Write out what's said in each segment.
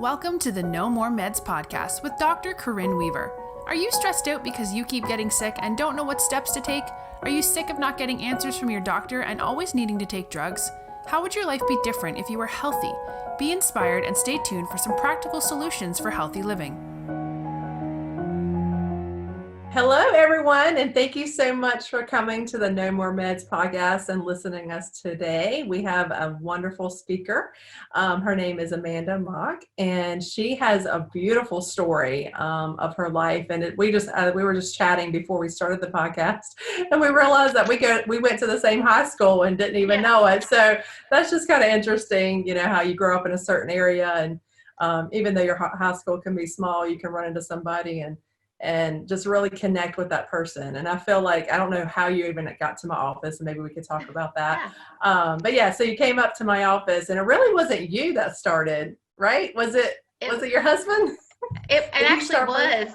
Welcome to the No More Meds podcast with Dr. Corinne Weaver. Are you stressed out because you keep getting sick and don't know what steps to take? Are you sick of not getting answers from your doctor and always needing to take drugs? How would your life be different if you were healthy? Be inspired and stay tuned for some practical solutions for healthy living. Hello, everyone, and thank you so much for coming to the No More Meds podcast and listening to us today. We have a wonderful speaker. Her name is Moak, and she has a beautiful story of her life. And we were just chatting before we started the podcast, and we realized that we went to the same high school and didn't even know it. So that's just kind of interesting, how you grow up in a certain area, and even though your high school can be small, you can run into somebody and just really connect with that person. And I feel like, I don't know how you even got to my office, and maybe we could talk about that. So you came up to my office, and it really wasn't you that started, right? Was it your husband? It actually was.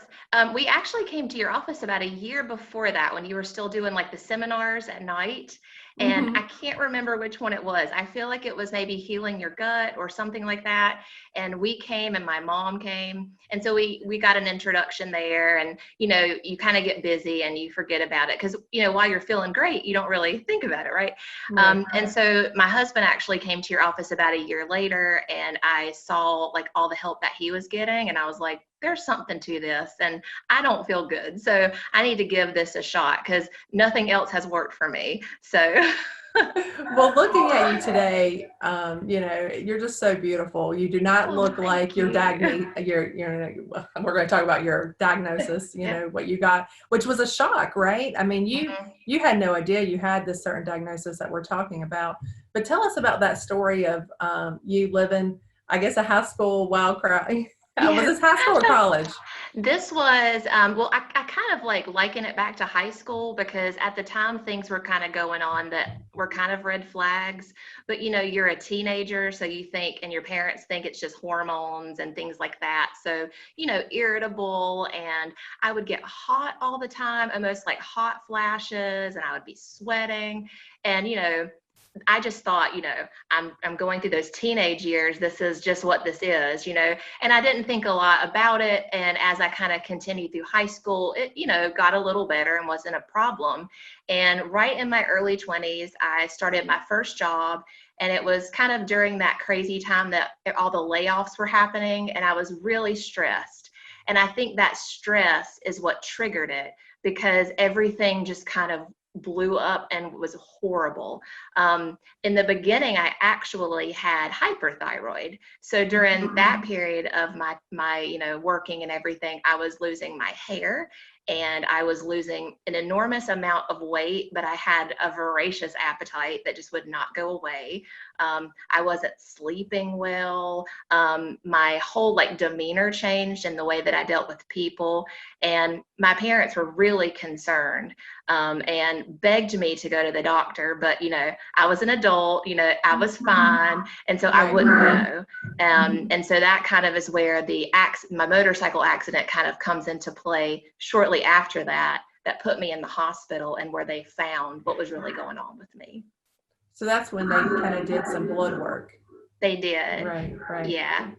We actually came to your office about a year before that when you were still doing like the seminars at night. And I can't remember which one it was. I feel like it was maybe healing your gut or something like that. And we came and my mom came. And so we got an introduction there, and, you kind of get busy and you forget about it because, while you're feeling great, you don't really think about it. Right. And so my husband actually came to your office about a year later, and I saw like all the help that he was getting. And I was like, there's something to this, and I don't feel good. So I need to give this a shot because nothing else has worked for me. So. Well, looking at you today, you're just so beautiful. You do not look like you're diagnosed. We're going to talk about your diagnosis, what you got, which was a shock, right? I mean, you had no idea you had this certain diagnosis that we're talking about. But tell us about that story of you living, I guess, a high school wild crowd. Was this high school or college? This was, I kind of like liken it back to high school because at the time things were kind of going on that were kind of red flags, but you're a teenager, so you think, and your parents think it's just hormones and things like that. So, irritable, and I would get hot all the time, almost like hot flashes, and I would be sweating, and, I just thought, I'm going through those teenage years. This is just what this is, and I didn't think a lot about it. And as I kind of continued through high school, it, got a little better and wasn't a problem. And right in my early 20s, I started my first job, and it was kind of during that crazy time that all the layoffs were happening, and I was really stressed. And I think that stress is what triggered it because everything just kind of blew up and was horrible. In the beginning, I actually had hyperthyroid. So during that period of my working and everything, I was losing my hair and I was losing an enormous amount of weight, but I had a voracious appetite that just would not go away. I wasn't sleeping well. My whole demeanor changed in the way that I dealt with people. And my parents were really concerned and begged me to go to the doctor. But, I was an adult, I was fine. And so I wouldn't go. And so that kind of is where my motorcycle accident kind of comes into play shortly after that put me in the hospital and where they found what was really going on with me. So that's when they kind of did some blood work. They did. Right. Yeah.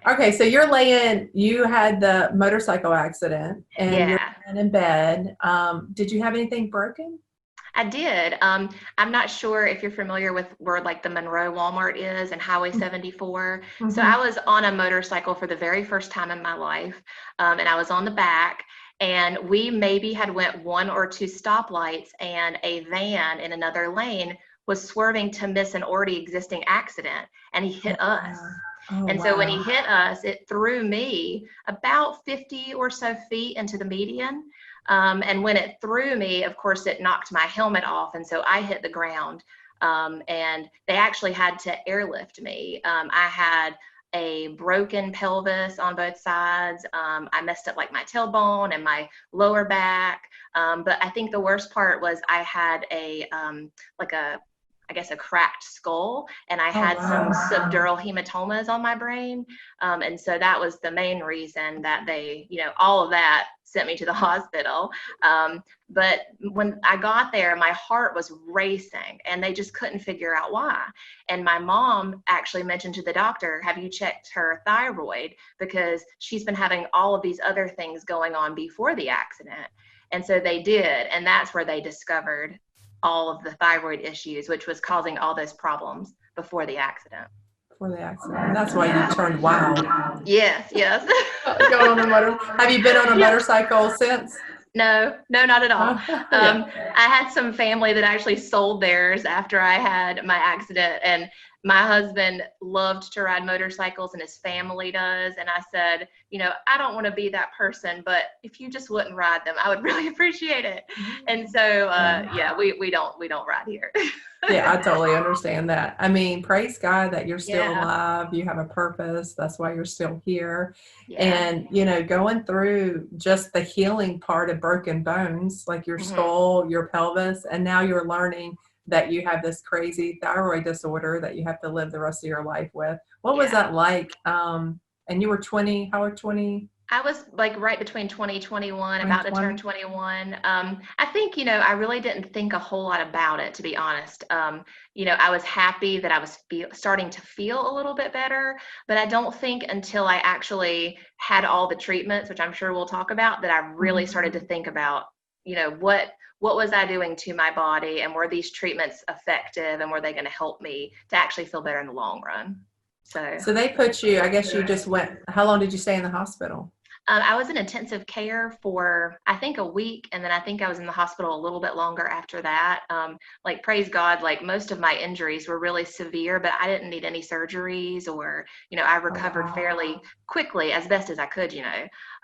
Okay, so you had the motorcycle accident and you're laying in bed. Did you have anything broken? I did. I'm not sure if you're familiar with where the Monroe Walmart is and Highway 74. So I was on a motorcycle for the very first time in my life, and I was on the back. And we maybe had went one or two stoplights, and a van in another lane was swerving to miss an already existing accident, and he hit us. So when he hit us, it threw me about 50 or so feet into the median. And when it threw me, of course, it knocked my helmet off. And so I hit the ground, and they actually had to airlift me. I had a broken pelvis on both sides. I messed up my tailbone and my lower back. But I think the worst part was I had I guess, a cracked skull, and I Oh, had some wow. subdural hematomas on my brain. And so that was the main reason that they, all of that sent me to the hospital. But when I got there, my heart was racing and they just couldn't figure out why. And my mom actually mentioned to the doctor, have you checked her thyroid? Because she's been having all of these other things going on before the accident. And so they did. And that's where they discovered all of the thyroid issues, which was causing all those problems before the accident. Before the accident. And that's why you turned wild. Yes. Going on a Have you been on a motorcycle since? No, not at all. Yeah. I had some family that actually sold theirs after I had my accident, and my husband loved to ride motorcycles and his family does. And I said, I don't want to be that person, but if you just wouldn't ride them, I would really appreciate it. And so, we don't ride here. Yeah, I totally understand that. I mean, praise God that you're still Yeah. alive. You have a purpose. That's why you're still here. Yeah. And, going through just the healing part of broken bones, like your skull, your pelvis, and now you're learning that you have this crazy thyroid disorder that you have to live the rest of your life with. What was that like? And you were 20, how old, 20? I was like right between 20, 21, about to turn 21. I think, I really didn't think a whole lot about it, to be honest. I was happy that I was starting to feel a little bit better, but I don't think until I actually had all the treatments, which I'm sure we'll talk about, that I really started to think about, what was I doing to my body, and were these treatments effective, and were they going to help me to actually feel better in the long run? So they put you, I guess you just went, how long did you stay in the hospital? I was in intensive care for, I think, a week. And then I think I was in the hospital a little bit longer after that. Praise God, most of my injuries were really severe, but I didn't need any surgeries or, I recovered fairly quickly as best as I could,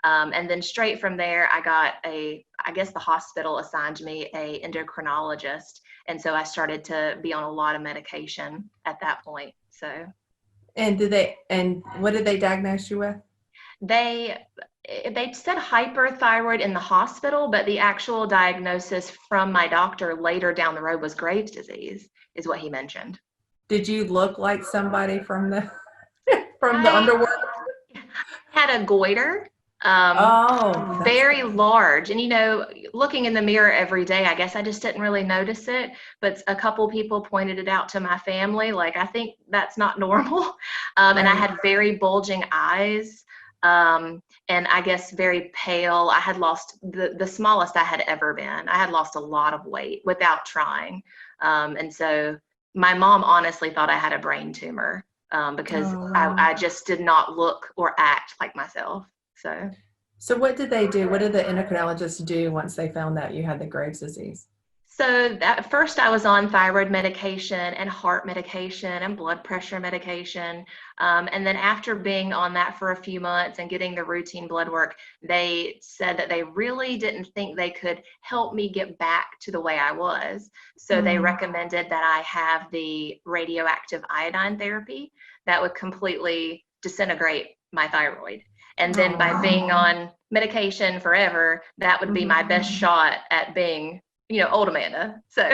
And then straight from there, I got I guess the hospital assigned me a endocrinologist. And so I started to be on a lot of medication at that point. So. And what did they diagnose you with? They said hyperthyroid in the hospital, but the actual diagnosis from my doctor later down the road was Graves' disease, is what he mentioned. Did you look like somebody from the underworld? I had a goiter, very large. And, looking in the mirror every day, I guess I just didn't really notice it. But a couple people pointed it out to my family. I think that's not normal. And I had very bulging eyes. And I guess very pale. I had lost the smallest I had ever been. I had lost a lot of weight without trying. And so my mom honestly thought I had a brain tumor because I just did not look or act like myself. So what did they do? What did the endocrinologists do once they found out you had the Graves' disease? So at first I was on thyroid medication and heart medication and blood pressure medication. And then after being on that for a few months and getting the routine blood work, they said that they really didn't think they could help me get back to the way I was. So they recommended that I have the radioactive iodine therapy that would completely disintegrate my thyroid. And then by being on medication forever, that would be my best shot at being old Amanda. So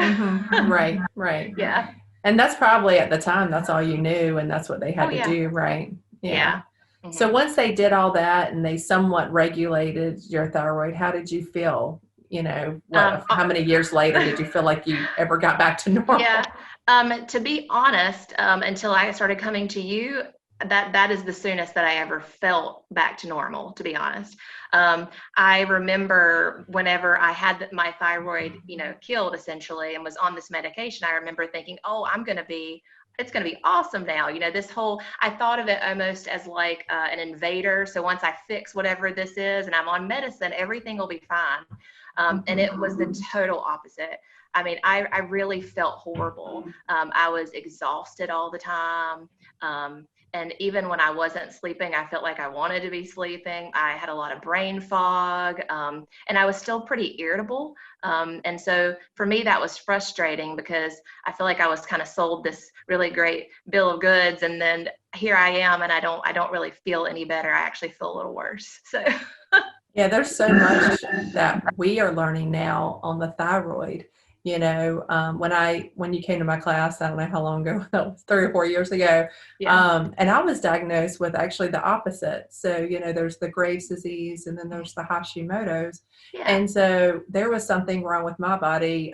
right. Yeah. And that's probably at the time, that's all you knew, and that's what they had to do, right? Yeah. Mm-hmm. So once they did all that and they somewhat regulated your thyroid, how did you feel? How many years later did you feel like you ever got back to normal? Yeah. To be honest, until I started coming to you, that is the soonest that I ever felt back to normal, to be honest. I remember whenever I had my thyroid, killed essentially and was on this medication, I remember thinking, it's going to be awesome now. I thought of it almost as like an invader. So once I fix whatever this is and I'm on medicine, everything will be fine. And it was the total opposite. I mean, I really felt horrible. I was exhausted all the time. And even when I wasn't sleeping, I felt like I wanted to be sleeping. I had a lot of brain fog, and I was still pretty irritable. And so for me, that was frustrating because I feel like I was kind of sold this really great bill of goods, and then here I am, and I don't really feel any better. I actually feel a little worse. So. Yeah, there's so much that we are learning now on the thyroid. When you came to my class, I don't know how long ago, that was 3 or 4 years ago. Yeah. And I was diagnosed with actually the opposite. So, there's the Graves' disease and then there's the Hashimoto's. Yeah. And so there was something wrong with my body,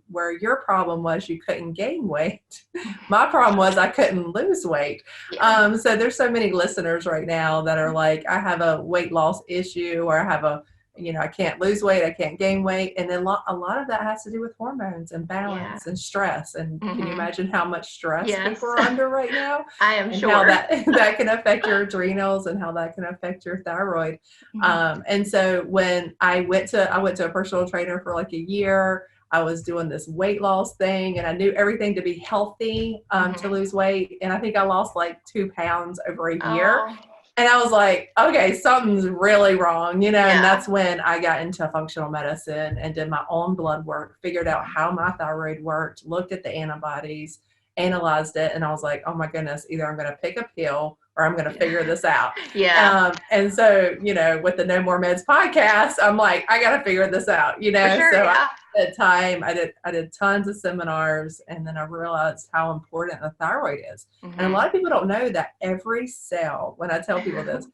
where your problem was you couldn't gain weight. My problem was I couldn't lose weight. Yeah. So there's so many listeners right now that are like, I have a weight loss issue, or I have I can't lose weight, I can't gain weight. And then a lot of that has to do with hormones and Yeah. balance and stress. And can you imagine how much stress Yes. people are under right now? I am And sure. how that can affect your adrenals and how that can affect your thyroid. And so when I went to a personal trainer for like a year, I was doing this weight loss thing, and I knew everything to be healthy to lose weight. And I think I lost like 2 pounds over a year. Oh. And I was like, okay, something's really wrong, and Yeah. that's when I got into functional medicine and did my own blood work, figured out how my thyroid worked, looked at the antibodies, analyzed it, and I was like, oh my goodness, either I'm going to pick a pill or I'm going to figure this out. Yeah. And so, with the No More Meds podcast, I'm like, I got to figure this out, For sure, so yeah. at that time I did tons of seminars, and then I realized how important the thyroid is. And a lot of people don't know that every cell, when I tell people this,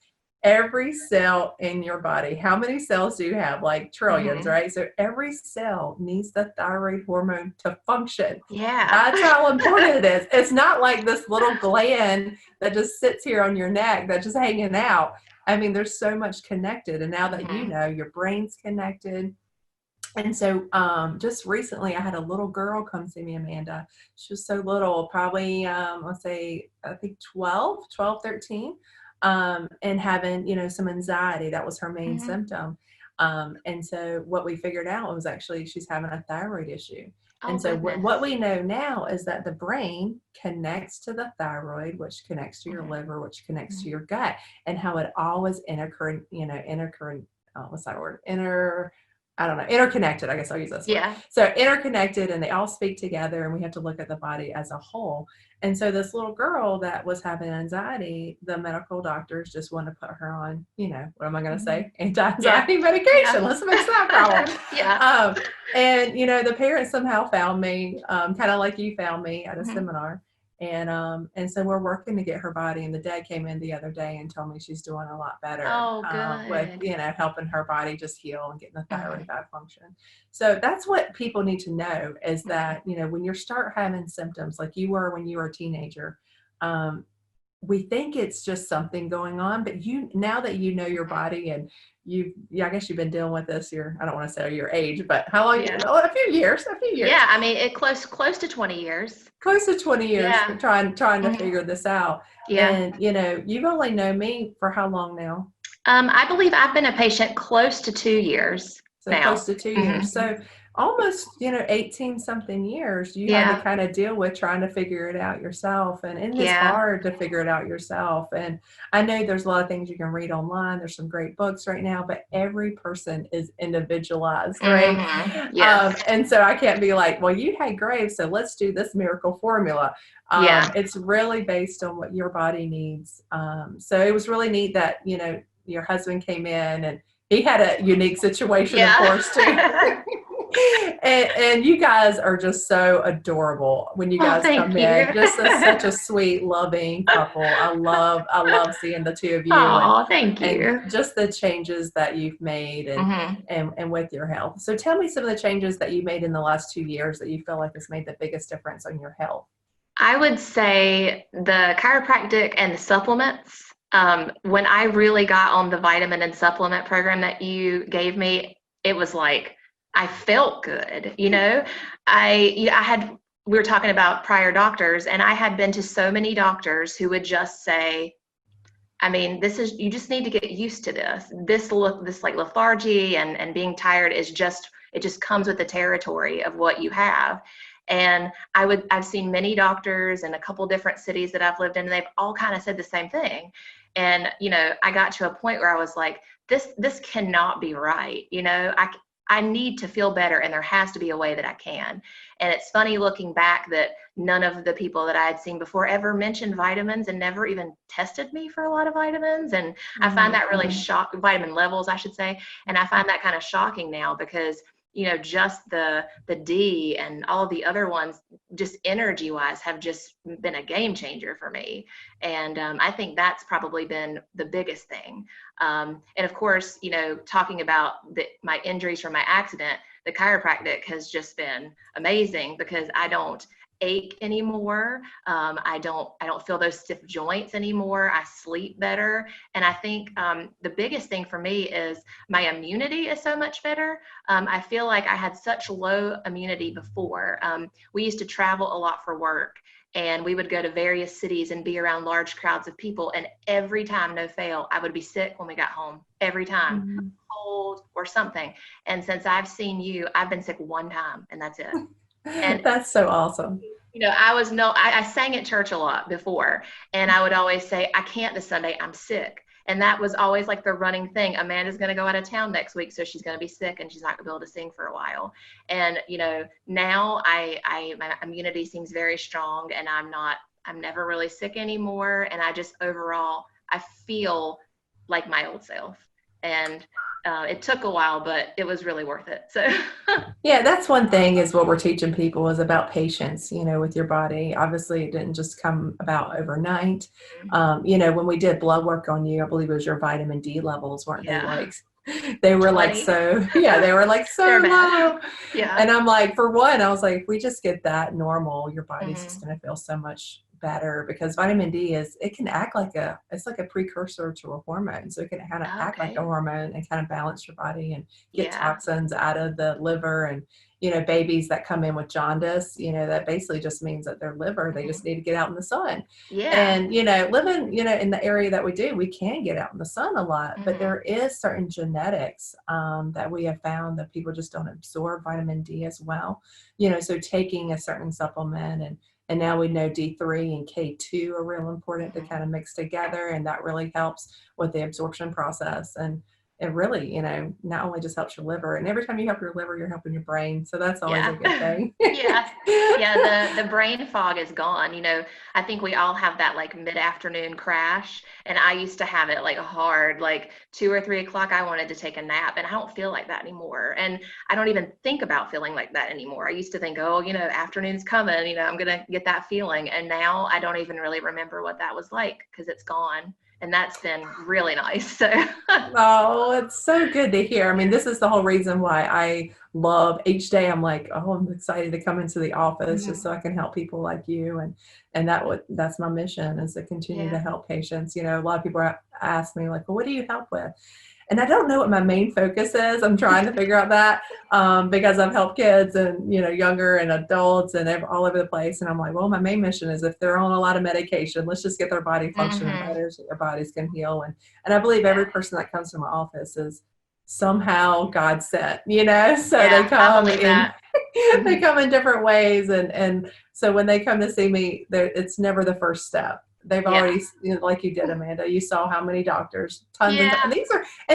every cell in your body, how many cells do you have? Like trillions, right? So every cell needs the thyroid hormone to function. Yeah. That's how important it is. It's not like this little gland that just sits here on your neck that's just hanging out. I mean, there's so much connected. And now that your brain's connected. And so just recently I had a little girl come see me, Amanda. She was so little, probably, let's say, I think 12, 13, and having, some anxiety. That was her main symptom. And so what we figured out was actually she's having a thyroid issue. And so what we know now is that the brain connects to the thyroid, which connects to your liver, which connects to your gut, and how it always interconnected. I guess I'll use this word. Yeah. So interconnected, and they all speak together, and we have to look at the body as a whole. And so this little girl that was having anxiety, the medical doctors just want to put her on, what am I going to say? Anti-anxiety medication. Let's fix that problem. Yeah. And, the parents somehow found me, kind of like you found me at a seminar. And so we're working to get her body. And the dad came in the other day and told me she's doing a lot better. Oh, good. With, helping her body just heal and getting the thyroid back function. So that's what people need to know is that, when you start having symptoms like you were when you were a teenager, we think it's just something going on, but now that you know your body and I guess you've been dealing with this I don't want to say your age, but how long? Yeah. A few years. Yeah. I mean, close to 20 years. Close to 20 years trying to figure this out. Yeah. And, you've only known me for how long now? I believe I've been a patient close to 2 years now. Close to 2 years. So almost, 18 something years you had to kind of deal with trying to figure it out yourself. And it's hard to figure it out yourself. And I know there's a lot of things you can read online. There's some great books right now, but every person is individualized, right? Yes. And so I can't be like, well, you had Graves, so let's do this miracle formula. It's really based on what your body needs. So it was really neat that, your husband came in, and he had a unique situation, of course, too. And you guys are just so adorable when you guys come in. Just such a sweet, loving couple. I love seeing the two of you. Oh, thank you. And just the changes that you've made and with your health. So tell me some of the changes that you made in the last 2 years that you feel like has made the biggest difference on your health. I would say the chiropractic and the supplements. When I really got on the vitamin and supplement program that you gave me, it was like, I felt good. We were talking about prior doctors, and I had been to so many doctors who would just say, I mean, you just need to get used to this. This like lethargy and being tired it just comes with the territory of what you have. And I've seen many doctors in a couple different cities that I've lived in, and they've all kind of said the same thing. And, I got to a point where I was like, this cannot be right. I need to feel better, and there has to be a way that I can. And it's funny looking back that none of the people that I had seen before ever mentioned vitamins and never even tested me for a lot of vitamins. And I find that really vitamin levels, I should say. And I find that kind of shocking now because, just the D and all the other ones, just energy wise, have just been a game changer for me. And I think that's probably been the biggest thing. And of course, talking about my injuries from my accident, the chiropractic has just been amazing because I don't ache anymore. I don't feel those stiff joints anymore. I sleep better. And I think the biggest thing for me is my immunity is so much better. I feel like I had such low immunity before. We used to travel a lot for work, and we would go to various cities and be around large crowds of people. And every time, no fail, I would be sick when we got home. Every time, Mm-hmm. cold or something. And since I've seen you, I've been sick one time, and that's it. And That's so awesome. I sang at church a lot before, and I would always say, I can't this Sunday, I'm sick. And that was always like the running thing. Amanda's going to go out of town next week, so she's going to be sick and she's not going to be able to sing for a while. And, now my immunity seems very strong, and I'm never really sick anymore. And I just overall, I feel like my old self. And it took a while, but it was really worth it. So Yeah, that's one thing is what we're teaching people is about patience, with your body. Obviously, it didn't just come about overnight. When we did blood work on you, I believe it was your vitamin D levels, weren't they like, they were 20. like, they were like so They're low. bad. Yeah. And I'm like, for one, I was like, if we just get that normal, your body's Mhm. just going to feel so much better, because vitamin D it can act like it's like a precursor to a hormone. So it can kind of act like a Okay. hormone and kind of balance your body and get Yeah. toxins out of the liver. And, babies that come in with jaundice, that basically just means that their liver, they just need to get out in the sun. Yeah. And, living, in the area that we do, we can get out in the sun a lot, but Mhm. there is certain genetics that we have found that people just don't absorb vitamin D as well. So taking a certain supplement, and now we know D3 and K2 are real important to kind of mix together, and that really helps with the absorption process. And it really, not only just helps your liver, and every time you help your liver, you're helping your brain. So that's always a good thing. Yeah. Yeah. The brain fog is gone. I think we all have that like mid-afternoon crash. And I used to have it like hard, like 2 or 3 o'clock, I wanted to take a nap, and I don't feel like that anymore. And I don't even think about feeling like that anymore. I used to think, oh, afternoon's coming, I'm going to get that feeling. And now I don't even really remember what that was like because it's gone. And that's been really nice. So Oh, it's so good to hear. I mean, this is the whole reason why I love each day. I'm like, oh, I'm excited to come into the office just so I can help people like you. And that's my mission, is to continue to Yeah. help patients. A lot of people ask me like, well, what do you help with? And I don't know what my main focus is. I'm trying to figure out that because I've helped kids and, younger and adults and all over the place. And I'm like, well, my main mission is if they're on a lot of medication, let's just get their body functioning Mhm. better so their bodies can heal. And I believe every person that comes to my office is somehow God sent, so Yeah, they I come believe in, that. they come in different ways. And so when they come to see me, it's never the first step. They've Yeah. already, like you did, Amanda, you saw how many doctors, tons Yeah. and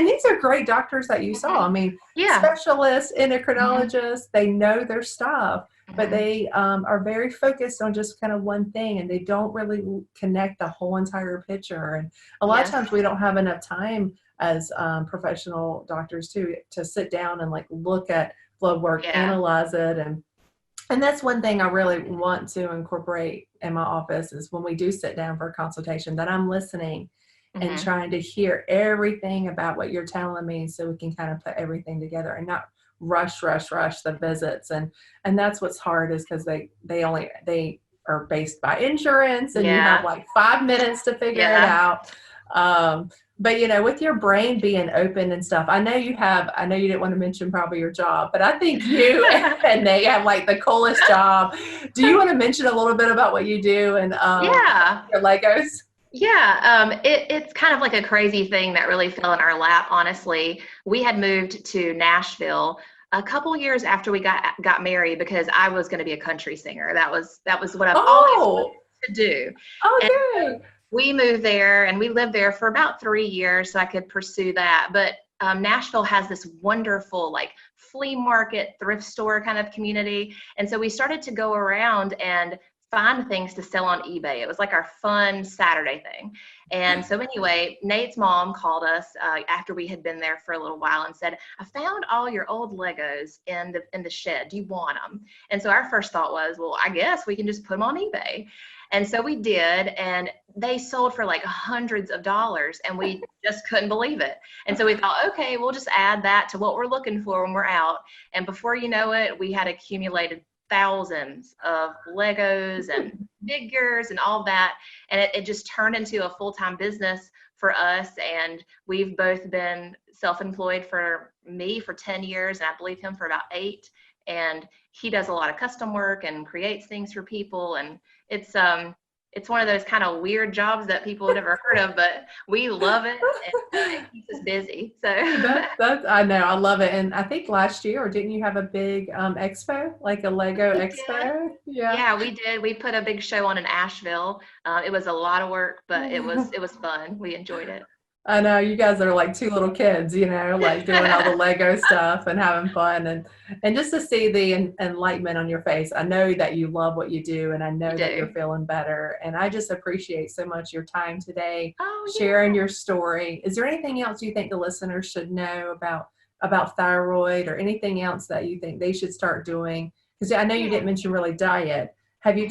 these are great doctors that you saw. I mean, Yeah. specialists, endocrinologists, they know their stuff, but Mhm. they are very focused on just kind of one thing, and they don't really connect the whole entire picture. And a lot of Yes. times we don't have enough time as professional doctors to sit down and like look at blood work, Yeah. analyze it. And that's one thing I really want to incorporate in my office is when we do sit down for a consultation, that I'm listening and Mhm. trying to hear everything about what you're telling me, so we can kind of put everything together and not rush the visits. And that's what's hard, is because they are based by insurance, and you have Yeah. like 5 minutes to figure it Yeah. out. But with your brain being open and stuff, I know you didn't want to mention probably your job, but I think you and they have like the coolest job. Do you want to mention a little bit about what you do and Yeah. your Legos? Yeah. It's kind of like a crazy thing that really fell in our lap, honestly. We had moved to Nashville a couple years after we got married because I was going to be a country singer. That was what I've always wanted Oh, to do. And good. we moved there and we lived there for about 3 years so I could pursue that. But Nashville has this wonderful like flea market, thrift store kind of community. And so we started to go around and find things to sell on eBay. It was like our fun Saturday thing. And so anyway, Nate's mom called us after we had been there for a little while and said, I found all your old Legos in the shed. Do you want them? And so our first thought was, well, I guess we can just put them on eBay. And so we did, and they sold for like hundreds of dollars, and we just couldn't believe it. And so we thought, okay, we'll just add that to what we're looking for when we're out. And before you know it, we had accumulated thousands of Legos and figures and all that. And it just turned into a full-time business for us. And we've both been self-employed, for me for 10 years, and I believe him for about 8. And he does a lot of custom work and creates things for people. And it's one of those kind of weird jobs that people have never heard of, but we love it, and it keeps us busy. So that's I know, I love it. And I think last year, or didn't you have a big expo, like a Lego expo? Yeah, we did. We put a big show on in Asheville. It was a lot of work, but it was fun. We enjoyed it. I know, you guys are like 2 little kids, you know, like doing all the Lego stuff and having fun, and just to see the enlightenment on your face. I know that you love what you do, and I know that you're feeling better. And I just appreciate so much your time today, sharing your story. Is there anything else you think the listeners should know about thyroid, or anything else that you think they should start doing? Because I know you didn't mention really diet. Have you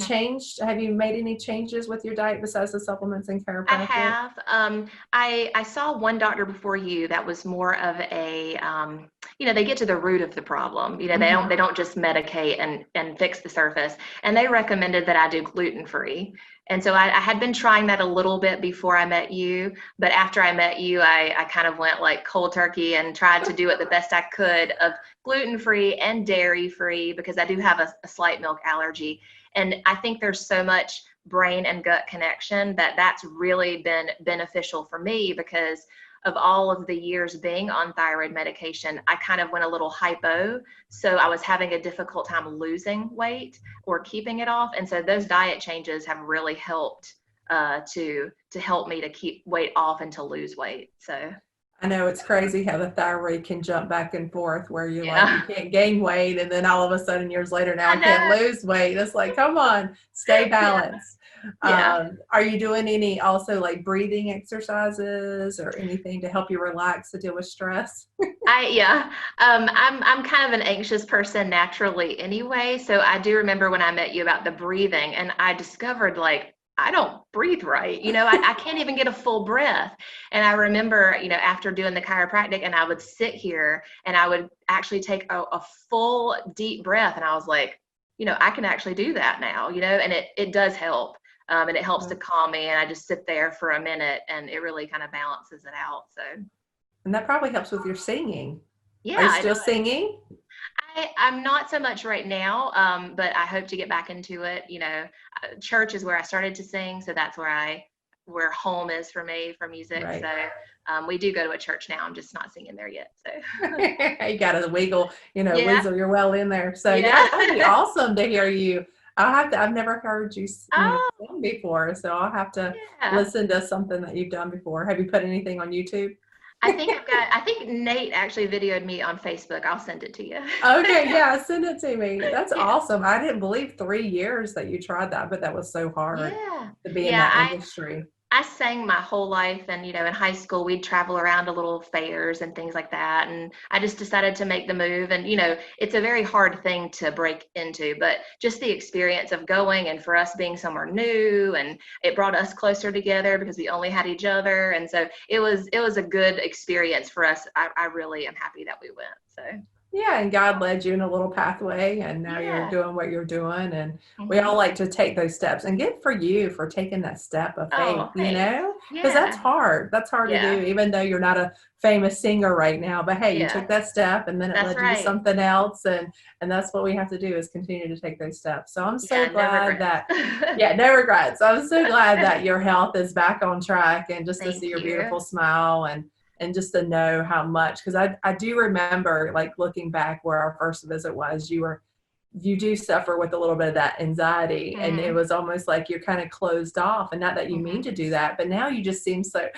made any changes with your diet besides the supplements and chiropractic? I have. I saw one doctor before you that was more of a, they get to the root of the problem. They don't just medicate and fix the surface. And they recommended that I do gluten-free. And so I had been trying that a little bit before I met you, but after I met you, I kind of went like cold turkey and tried to do it the best I could of gluten-free and dairy-free, because I do have a slight milk allergy. And I think there's so much brain and gut connection that's really been beneficial for me, because of all of the years being on thyroid medication, I kind of went a little hypo. So I was having a difficult time losing weight or keeping it off. And so those diet changes have really helped to help me to keep weight off and to lose weight. So I know it's crazy how the thyroid can jump back and forth, where you like, you can't gain weight, and then all of a sudden years later now I can't lose weight. It's like, come on, stay balanced. Are you doing any also like breathing exercises or anything to help you relax, to deal with stress? I'm kind of an anxious person naturally anyway. So I do remember when I met you about the breathing, and I discovered like, I don't breathe right. I can't even get a full breath. And I remember, after doing the chiropractic, and I would sit here and I would actually take a full deep breath. And I was like, I can actually do that now, and it does help. And it helps to calm me. And I just sit there for a minute, and it really kind of balances it out. So. And that probably helps with your singing. Yeah. Are you still singing? I'm not so much right now, but I hope to get back into it. Church is where I started to sing, so that's where home is for me for music. Right. So we do go to a church now. I'm just not singing there yet. So you got to wiggle, weasel your well in there. So that'd be awesome to hear you. I've never heard you sing before, so I'll have to listen to something that you've done before. Have you put anything on YouTube? I think Nate actually videoed me on Facebook. I'll send it to you. Okay, yeah, send it to me. That's awesome. I didn't believe 3 years that you tried that, but that was so hard to be in that industry. I sang my whole life, and in high school we'd travel around to little fairs and things like that, and I just decided to make the move. And it's a very hard thing to break into, but just the experience of going, and for us being somewhere new, and it brought us closer together because we only had each other, and so it was a good experience for us. I really am happy that we went. So yeah, and God led you in a little pathway, and now you're doing what you're doing, and we all like to take those steps. And good for you for taking that step of faith, because that's hard. That's hard to do, even though you're not a famous singer right now. But hey, you took that step, and then it led you to something else, and that's what we have to do, is continue to take those steps. So I'm so glad no regrets. I'm so glad that your health is back on track, and just to see your beautiful smile, and just to know how much, because I do remember like looking back where our first visit was, you were you do suffer with a little bit of that anxiety, and it was almost like you're kind of closed off, and not that you mean to do that, but now you just seem so,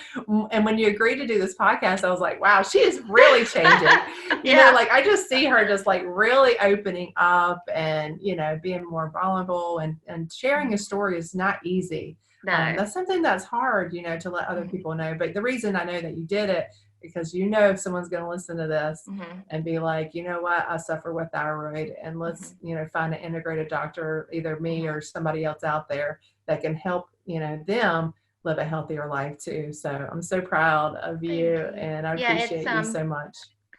and when you agreed to do this podcast, I was like, wow, she is really changing. You know, like I just see her just like really opening up and, you know, being more vulnerable, and sharing a story is not easy. No. That's something that's hard, you know, to let other people know. But the reason I know that you did it, because you know if someone's going to listen to this and be like, you know what, I suffer with thyroid, and let's, you know, find an integrated doctor, either me or somebody else out there that can help, you know, them live a healthier life too. So I'm so proud of you, and I appreciate you so much.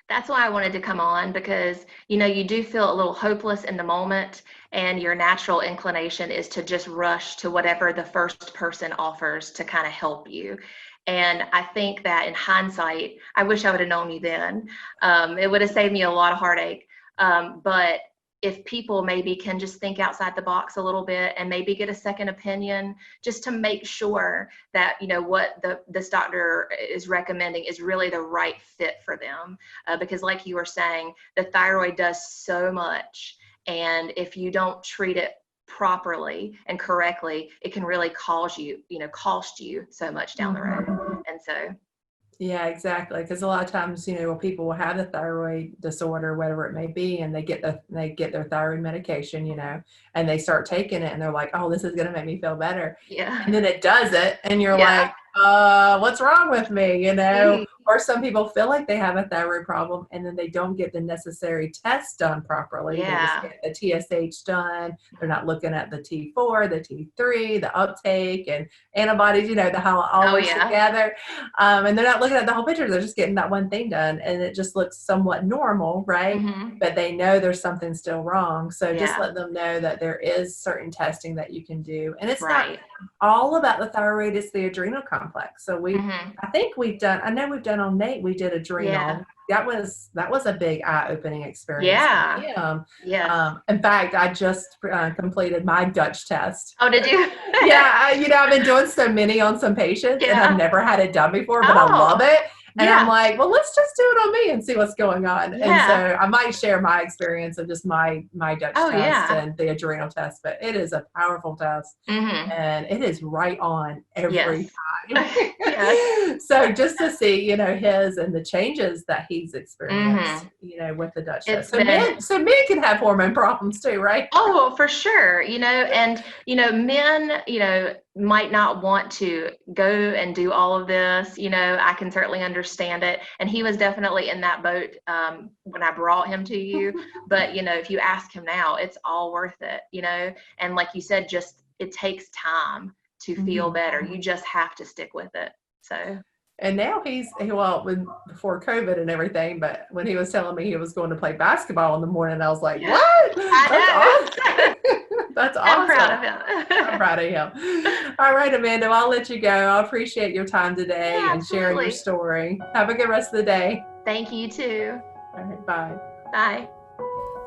That's why I wanted to come on, because, you know, you do feel a little hopeless in the moment, and your natural inclination is to just rush to whatever the first person offers to kind of help you. And I think that in hindsight, I wish I would have known you then. It would have saved me a lot of heartache. But if people maybe can just think outside the box a little bit and maybe get a second opinion, just to make sure that, you know, what this doctor is recommending is really the right fit for them. Because like you were saying, the thyroid does so much. And if you don't treat it properly and correctly, it can really cost you so much down the road. And so yeah, exactly. Because a lot of times, you know, people will have the thyroid disorder, whatever it may be, and they get their thyroid medication, you know, and they start taking it, and they're like, oh, this is going to make me feel better. Yeah. And then it does it, and you're like, what's wrong with me, you know? Or some people feel like they have a thyroid problem, and then they don't get the necessary tests done properly. Yeah. They just get the TSH done. They're not looking at the T4, the T3, the uptake, and antibodies, you know, how it all works together. And they're not looking at the whole picture. They're just getting that one thing done, and it just looks somewhat normal, right? But they know there's something still wrong. So just let them know that there is certain testing that you can do. And it's not all about the thyroid, it's the adrenal complex. So I think we've done on Nate, we did adrenal. Yeah. That was a big eye-opening experience. In fact, I just completed my Dutch test. Oh, did you? Yeah, you know, I've been doing so many on some patients, and I've never had it done before, but I love it. And I'm like, well, let's just do it on me and see what's going on. And so I might share my experience of just my Dutch test and the adrenal test, but it is a powerful test, and it is right on every time. So just to see, you know, his and the changes that he's experienced, you know, with the Dutch test. So men can have hormone problems too, right? Oh, for sure. You know, and, you know, men, you know, might not want to go and do all of this. You know, I can certainly understand it. And he was definitely in that boat when I brought him to you. But, you know, if you ask him now, it's all worth it, you know. And like you said, just it takes time to feel better. You just have to stick with it. So. And now before COVID and everything, but when he was telling me he was going to play basketball in the morning, I was like, what? That's awesome. That's awesome. I'm proud of him. I'm proud of him. All right, Amanda, I'll let you go. I appreciate your time today and sharing your story. Have a good rest of the day. Thank you too. All right, bye. Bye.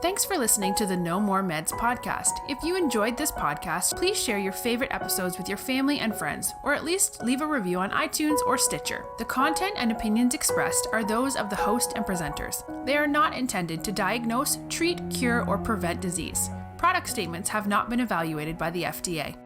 Thanks for listening to the No More Meds podcast. If you enjoyed this podcast, please share your favorite episodes with your family and friends, or at least leave a review on iTunes or Stitcher. The content and opinions expressed are those of the host and presenters. They are not intended to diagnose, treat, cure, or prevent disease. Product statements have not been evaluated by the FDA.